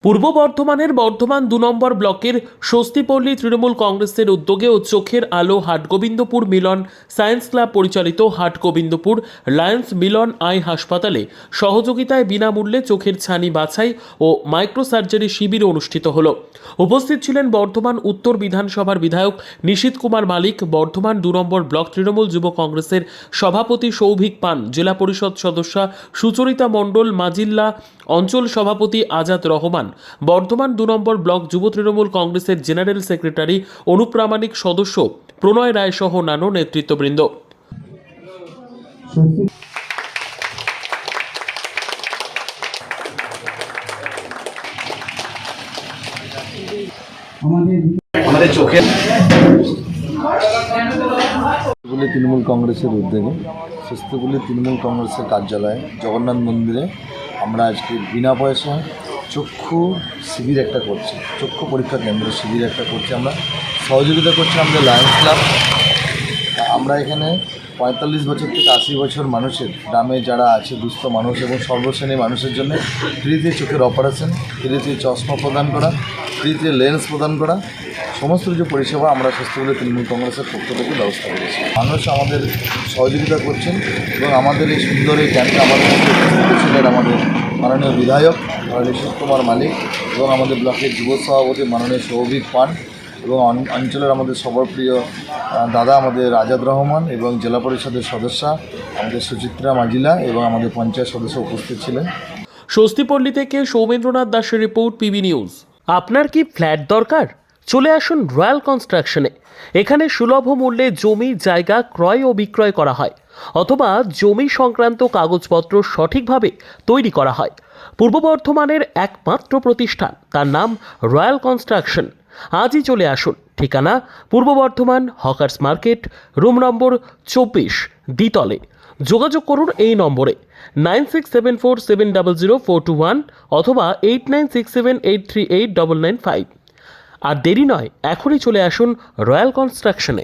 পূর্ব বর্ধমানের বর্ধমান ২ নম্বর ব্লকের স্বস্তিপল্লী তৃণমূল কংগ্রেসের উদ্যোগে ও চোখের আলো হাটগোবিন্দপুর মিলন সায়েন্স ক্লাব পরিচালিত হাটগোবিন্দপুর লায়ন্স মিলন আই হাসপাতালে সহযোগিতায় বিনামূল্যে চোখের ছানি বাছাই ও মাইক্রোসার্জারি শিবির অনুষ্ঠিত হল। উপস্থিত ছিলেন বর্ধমান উত্তর বিধানসভার বিধায়ক নিশীথ কুমার মালিক, বর্ধমান ২ নম্বর ব্লক তৃণমূল যুব কংগ্রেসের সভাপতি সৌভিক পান, জেলা পরিষদ সদস্যা সুচরিতা মণ্ডল, মাজিল্লা অঞ্চল সভাপতি আজাদ রহমান, বর্ধমান ২ নম্বর ব্লক যুব তৃণমূল কংগ্রেসের জেনারেল সেক্রেটারি অনুপ্রামাণিক সদস্য প্রণয় রায় সহ অন্যান্য নেতৃত্ববৃন্দ। আমাদের চোখের তৃণমূল কংগ্রেসের উদ্যোগে স্বস্তিপল্লী তৃণমূল কংগ্রেসের কার্যালয়ে জগন্নাথ মন্দিরে আমরা আজকে বিনা পয়সায় চক্ষু শিবির একটা করছি, চক্ষু পরীক্ষা কেন্দ্র শিবির একটা করছি। আমরা সহযোগিতা করছি আমাদের লায়ন্স ক্লাব। আমরা এখানে ৪৫ বছর থেকে ৮০ বছর মানুষের, গ্রামে যারা আছে দুস্থ মানুষ এবং সর্বশ্রেণীর মানুষের জন্য ফ্রিতে চোখের অপারেশন, ফ্রিতে চশমা প্রদান করা, ফ্রিতে লেন্স প্রদান করা, সমস্ত কিছু পরিষেবা আমরা স্বস্তিপল্লী তৃণমূল কংগ্রেসের পক্ষ থেকে ব্যবস্থা করেছি। মানুষ আমাদের সহযোগিতা করছেন এবং আমাদের এই সুন্দর এই ক্যাম্পে আমাদের মধ্যে উপস্থিত ছিলেন আমাদের মাননীয় বিধায়ক নিশীথ কুমার মালিক এবং আমাদের ব্লকের যুব সভাপতি মাননীয় সৌভিক পান এবং অঞ্চলের আমাদের সবার প্রিয় দাদা আমাদের আজাদ রহমান এবং জেলা পরিষদের সদস্যা আমাদের সুচিত্রা মাজিলা এবং আমাদের পঞ্চায়েত সদস্য উপস্থিত ছিলেন। স্বস্তিপল্লী থেকে সৌমেন্দ্রনাথ দাসের রিপোর্ট, পিবি নিউজ। আপনার কি ফ্ল্যাট দরকার? চলে আসুন রয়্যাল কনস্ট্রাকশনে। এখানে সুলভ মূল্যে জমি জায়গা ক্রয় ও বিক্রয় করা হয়, অথবা জমি সংক্রান্ত কাগজপত্র সঠিকভাবে তৈরি করা হয়। পূর্ব বর্ধমানের একমাত্র প্রতিষ্ঠান, তার নাম রয়্যাল কনস্ট্রাকশন। আজই চলে আসুন। ঠিকানা পূর্ব Bardhaman hawkers market, room number ২৪, দ্বিতলে। যোগাযোগ করুন এই নম্বরে 9674700421 অথবা 8967838995। আর দেরি নয়, এখনই চলে আসুন রয়্যাল কনস্ট্রাকশনে।